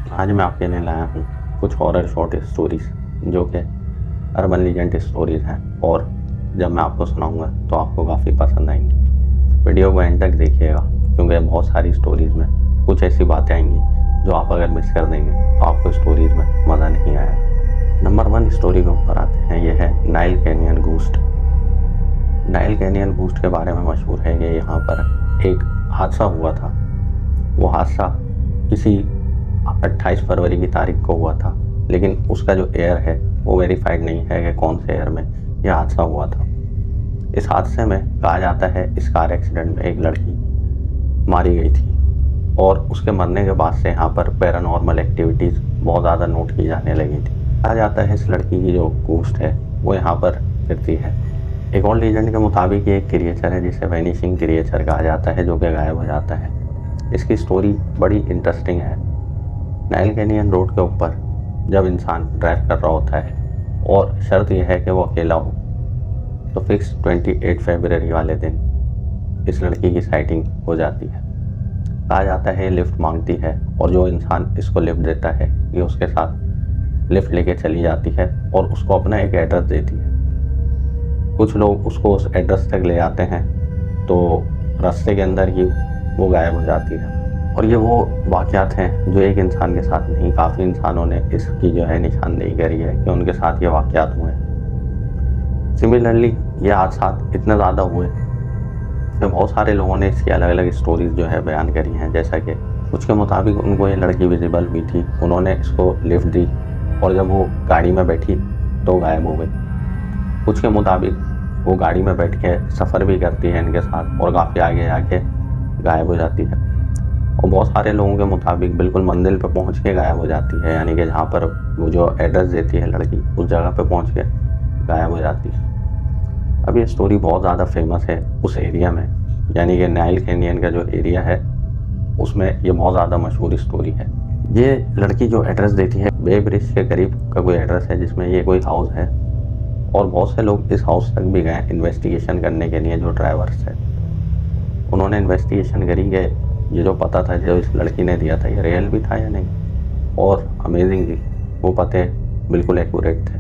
आज मैं आपके लिए लाया हूँ कुछ हॉरर शॉर्ट स्टोरीज जो कि अर्बन लीजेंड स्टोरीज हैं, और जब मैं आपको सुनाऊंगा तो आपको काफ़ी पसंद आएंगी। वीडियो को एंड तक देखिएगा, क्योंकि बहुत सारी स्टोरीज में कुछ ऐसी बातें आएंगी जो आप अगर मिस कर देंगे तो आपको स्टोरीज में मज़ा नहीं आएगा। नंबर 1 स्टोरी के ऊपर आते हैं। यह है Nile canyon ghost. Nile canyon ghost के बारे में मशहूर है कि यहाँ पर एक हादसा हुआ था। वो हादसा किसी 28 फरवरी की तारीख को हुआ था, लेकिन उसका जो एयर है वो वेरीफाइड नहीं है कि कौन से एयर में यह हादसा हुआ था। इस हादसे में कहा जाता है इस कार एक्सीडेंट में एक लड़की मारी गई थी, और उसके मरने के बाद से यहाँ पर पैरानॉर्मल एक्टिविटीज़ बहुत ज़्यादा नोट की जाने लगी थी। कहा जाता है इस लड़की की जो गोस्ट है वो यहाँ पर फिरती है। एक और लीजेंड के मुताबिक ये एक क्रिएचर है जिसे वैनिशिंग क्रिएचर कहा जाता है, जो कि गायब हो जाता है। इसकी स्टोरी बड़ी इंटरेस्टिंग है। नाइल कैनियन रोड के ऊपर जब इंसान ड्राइव कर रहा होता है और शर्त यह है कि वो अकेला हो, तो फिक्स 28 फरवरी वाले दिन इस लड़की की साइटिंग हो जाती है। कहा जाता है लिफ्ट मांगती है, और जो इंसान इसको लिफ्ट देता है ये उसके साथ लिफ्ट लेके चली जाती है और उसको अपना एक एड्रेस देती है। कुछ लोग उसको उस एड्रेस तक ले जाते हैं, तो रास्ते के अंदर ही वो गायब हो जाती है। और ये वो वाक़यात हैं जो एक इंसान के साथ नहीं, काफ़ी इंसानों ने इसकी जो है निशानदेही करी है कि उनके साथ ये वाक़यात हुए हैं। सिमिलरली ये हादसा इतने ज़्यादा हुए कि बहुत सारे लोगों ने इसकी अलग अलग स्टोरीज़ जो है बयान करी हैं। जैसा कि कुछ के मुताबिक उनको ये लड़की विजिबल हुई थी, उन्होंने इसको लिफ्ट दी, और जब वो गाड़ी में बैठी तो गायब हो गई। कुछ के मुताबिक वो गाड़ी में बैठ के सफ़र भी करती है इनके साथ और काफ़ी आगे आके गायब हो जाती है। और बहुत सारे लोगों के मुताबिक बिल्कुल मंजिल पे पहुंच के गायब हो जाती है, यानी कि जहाँ पर वो जो एड्रेस देती है लड़की, उस जगह पे पहुंच के गायब हो जाती है। अब ये स्टोरी बहुत ज़्यादा फेमस है उस एरिया में, यानी कि नाइल कैनियन का जो एरिया है उसमें ये बहुत ज़्यादा मशहूर स्टोरी है। ये लड़की जो एड्रेस देती है बे ब्रिज के करीब का कोई एड्रेस है जिसमें ये कोई हाउस है, और बहुत से लोग इस हाउस तक भी गए इन्वेस्टिगेशन करने के लिए। जो ड्राइवर्स है उन्होंने इन्वेस्टिगेशन करी कि ये जो पता था जो इस लड़की ने दिया था ये रियल भी था या नहीं, और अमेजिंगली वो पते बिल्कुल एक्यूरेट थे।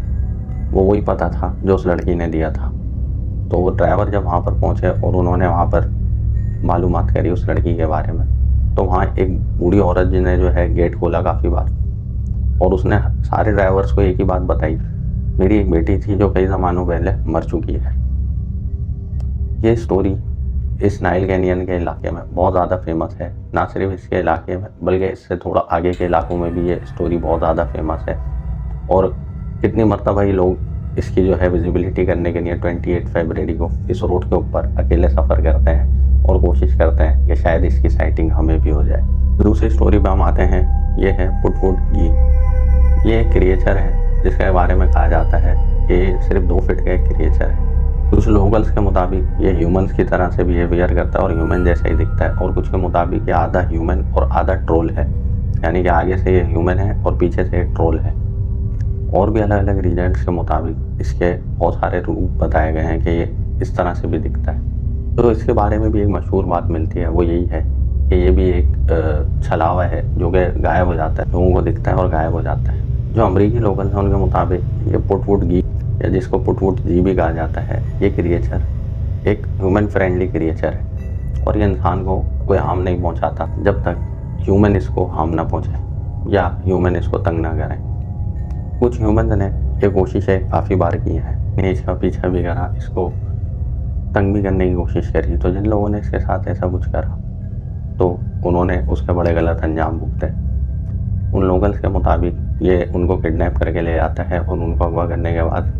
वो वही पता था जो उस लड़की ने दिया था। तो वो ड्राइवर जब वहाँ पर पहुँचे और उन्होंने वहाँ पर मालूमात करी उस लड़की के बारे में, तो वहाँ एक बूढ़ी औरत जिन्हें जो है गेट खोला काफ़ी बार, और उसने सारे ड्राइवर्स को एक ही बात बताई, मेरी एक बेटी थी जो कई ज़मानों पहले मर चुकी है। ये स्टोरी इस नाइल कैनियन के इलाके में बहुत ज़्यादा फेमस है। ना सिर्फ इसके इलाके में बल्कि इससे थोड़ा आगे के इलाकों में भी ये स्टोरी बहुत ज़्यादा फेमस है। और कितनी मरतबा ही लोग इसकी जो है विजिबिलिटी करने के लिए 28 फरवरी को इस रोड के ऊपर अकेले सफ़र करते हैं और कोशिश करते हैं कि शायद इसकी साइटिंग हमें भी हो जाए। दूसरी स्टोरी पर हम आते हैं। ये है पुटवुड गी। ये एक क्रिएचर है जिसके बारे में कहा जाता है कि ये सिर्फ 2 फीट का एक क्रिएचर है। कुछ लोकल्स के मुताबिक ये ह्यूमंस की तरह से बिहेवियर करता है और ह्यूमन जैसा ही दिखता है, और कुछ के मुताबिक ये आधा ह्यूमन और आधा ट्रोल है, यानी कि आगे से ये ह्यूमन है और पीछे से एक ट्रोल है। और भी अलग अलग रीजन्स के मुताबिक इसके बहुत सारे रूप बताए गए हैं कि ये इस तरह से भी दिखता है। तो इसके बारे में भी एक मशहूर बात मिलती है, वो यही है कि ये भी एक छलावा है जो कि गायब हो जाता है, लोगों को दिखता है और गायब हो जाता है। जो अमरीकी लोकल हैं उनके मुताबिक ये पुटवुड गी, या जिसको पुटवुड जी भी कहा जाता है, ये क्रिएचर एक ह्यूमन फ्रेंडली क्रिएचर है, और ये इंसान को कोई हार्म नहीं पहुंचाता जब तक ह्यूमन इसको हार्म ना पहुंचे या ह्यूमन इसको तंग ना करें। कुछ ह्यूमन ने ये कोशिशें काफ़ी बार की हैं, इसका पीछा भी करा, इसको तंग भी करने की कोशिश करी। तो जिन लोगों ने इसके साथ ऐसा कुछ करा तो उन्होंने उसके बड़े गलत अंजाम भुगते। उन लोकल्स के मुताबिक ये उनको किडनैप करके ले जाता है और उनको अगवा करने के बाद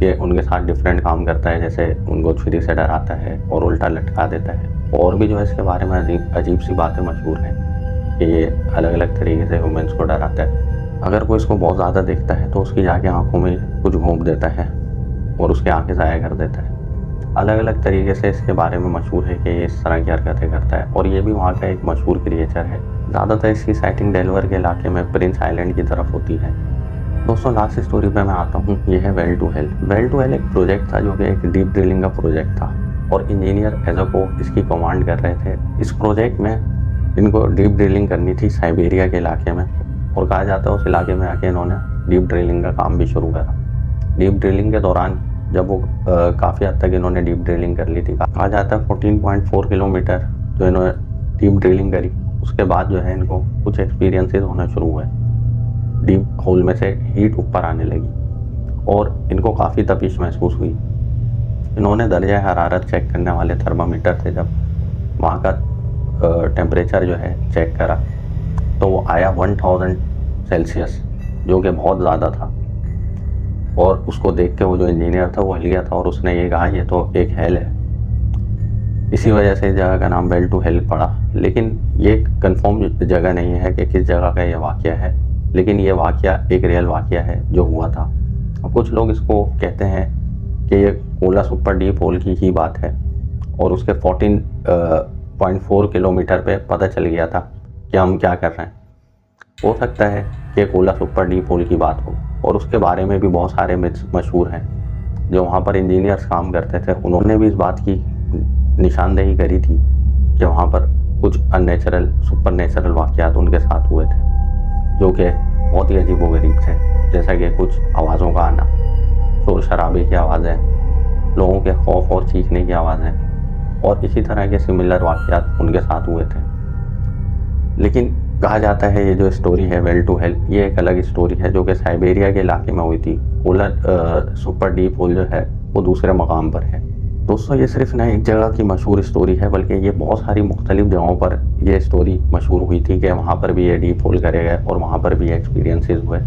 ये उनके साथ डिफरेंट काम करता है, जैसे उनको छुरी से डराता है और उल्टा लटका देता है। और भी जो है इसके बारे में अजीब सी बातें मशहूर हैं कि ये अलग अलग तरीके से ह्यूमन्स को डराता है। अगर कोई इसको बहुत ज़्यादा देखता है तो उसकी जाके आंखों में कुछ घोंप देता है और उसकी आंखें ज़ाया कर देता है। अलग अलग तरीके से इसके बारे में मशहूर है कि ये इस तरह की हरकतें करता है, और ये भी वहाँ का एक मशहूर क्रिएचर है। ज़्यादातर इसकी साइटिंग डेलवर के इलाके में प्रिंस आइलैंड की तरफ होती है। दोस्तों लास्ट स्टोरी पे मैं आता हूँ। ये है well to hell. Well to hell एक प्रोजेक्ट था जो कि एक डीप ड्रिलिंग का प्रोजेक्ट था, और इंजीनियर एजोको इसकी कमांड कर रहे थे। इस प्रोजेक्ट में इनको डीप ड्रिलिंग करनी थी साइबेरिया के इलाके में, और कहा जाता है उस इलाके में आके इन्होंने डीप ड्रिलिंग का काम भी शुरू करा। डीप ड्रिलिंग के दौरान जब वो काफ़ी हद तक इन्होंने डीप ड्रिलिंग कर ली थी, कहा जाता है 14.4 किलोमीटर जो इन्होंने डीप ड्रिलिंग करी, उसके बाद जो है इनको कुछ एक्सपीरियंसेस होना शुरू हुए। डीप होल में से हीट ऊपर आने लगी और इनको काफ़ी तपिश महसूस हुई। इन्होंने दर्जा हरारत चेक करने वाले थर्मामीटर से जब वहाँ का टेम्परेचर जो है चेक करा तो वो आया 1000 सेल्सियस, जो कि बहुत ज़्यादा था। और उसको देख के वो जो इंजीनियर था वो हिल गया था और उसने ये कहा ये तो एक हेल है। इसी वजह से इस जगह का नाम वेल टू हेल पड़ा। लेकिन ये कंफर्म जगह नहीं है कि किस जगह का ये वाक़या है, लेकिन ये वाक़या एक रियल वाक़या है जो हुआ था। अब कुछ लोग इसको कहते हैं कि ये कोला सुपर डीप होल की ही बात है और उसके 14.4 किलोमीटर पे पता चल गया था कि हम क्या कर रहे हैं। हो सकता है कि कोला सुपर डीप होल की बात हो, और उसके बारे में भी बहुत सारे मिथ्स मशहूर हैं। जो वहाँ पर इंजीनियर्स काम करते थे उन्होंने भी इस बात की निशानदेही करी थी कि वहाँ पर कुछ अननेचुरल सुपर नेचुरल वाक़यात उनके साथ हुए थे जो कि बहुत ही अजीबोगरीब थे, जैसा कि कुछ आवाज़ों का आना, शोर शराबे की आवाज़ें, लोगों के खौफ और चीखने की आवाज़ें, और इसी तरह के सिमिलर वाक़यात उनके साथ हुए थे। लेकिन कहा जाता है ये जो स्टोरी है वेल टू हेल, ये एक अलग स्टोरी है जो कि साइबेरिया के इलाके में हुई थी। कोला सुपर डीप होल जो है वो दूसरे मकाम पर है। दोस्तों ये सिर्फ ना एक जगह की मशहूर स्टोरी है, बल्कि ये बहुत सारी मुख्तलिफ जगहों पर ये स्टोरी मशहूर हुई थी कि वहाँ पर भी ये डीप होल करे गए और वहाँ पर भी एक्सपीरियंसेस हुए।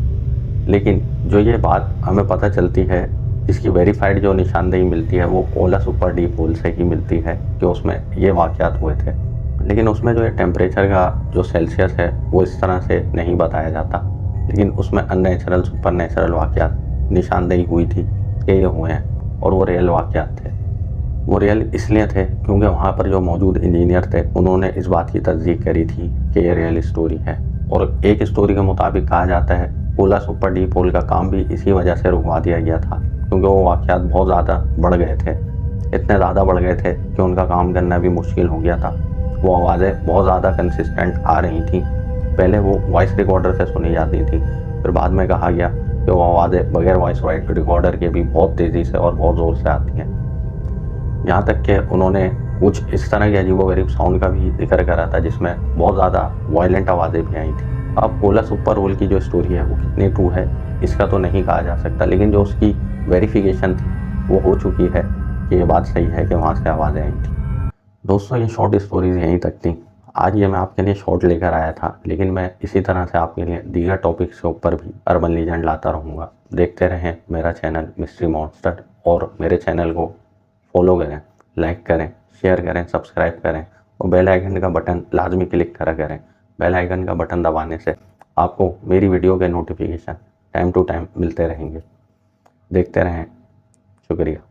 लेकिन जो ये बात हमें पता चलती है, इसकी वेरीफाइड जो निशानदेही मिलती है वो कोला सुपर डीप होल से ही मिलती है कि उसमें ये वाक़यात हुए थे। लेकिन उसमें जो है टेम्परेचर का जो सेल्सियस है वो इस तरह से नहीं बताया जाता, लेकिन उसमें अननेचुरल सुपर नेचुरल वाक़यात निशानदेही हुई थी कि ये हुए हैं और वो रियल वाक़यात थे। वो रियल इसलिए थे क्योंकि वहाँ पर जो मौजूद इंजीनियर थे उन्होंने इस बात की तस्दीक करी थी कि ये रियल स्टोरी है। और एक स्टोरी के मुताबिक कहा जाता है कोला सुपर डीप होल का काम भी इसी वजह से रुकवा दिया गया था, क्योंकि वो वाक़यात बहुत ज़्यादा बढ़ गए थे, इतने ज़्यादा बढ़ गए थे कि उनका काम करना भी मुश्किल हो गया था। वो आवाज़ें बहुत ज़्यादा कंसिस्टेंट आ रही थी। पहले वो वॉइस रिकॉर्डर से सुनी जाती थी, फिर बाद में कहा गया कि वो आवाज़ें बगैर वॉइस रिकॉर्डर के भी बहुत तेज़ी से और बहुत ज़ोर से आती हैं। यहाँ तक कि उन्होंने कुछ इस तरह के अजीबोगरीब साउंड का भी जिक्र करा था जिसमें बहुत ज़्यादा वायलेंट आवाज़ें भी आई थी। अब कोला सुपर होल की जो स्टोरी है वो कितनी ट्रू है इसका तो नहीं कहा जा सकता, लेकिन जो उसकी वेरिफिकेशन थी वो हो चुकी है कि ये बात सही है कि वहाँ से आवाज़ें आई थी। दोस्तों ये शॉर्ट स्टोरीज़ यहीं तक थी। आज ये मैं आपके लिए शॉर्ट लेकर आया था, लेकिन मैं इसी तरह से आपके लिए दीगर टॉपिक्स के ऊपर भी अर्बन लीजेंड लाता रहूँगा। देखते रहें मेरा चैनल मिस्ट्री मॉन्स्टर, और मेरे चैनल को फॉलो करें, लाइक करें, शेयर करें, सब्सक्राइब करें और बेल आइकन का बटन लाजमी क्लिक करा करें। बेल आइकन का बटन दबाने से आपको मेरी वीडियो के नोटिफिकेशन टाइम टू टाइम मिलते रहेंगे। देखते रहें। शुक्रिया।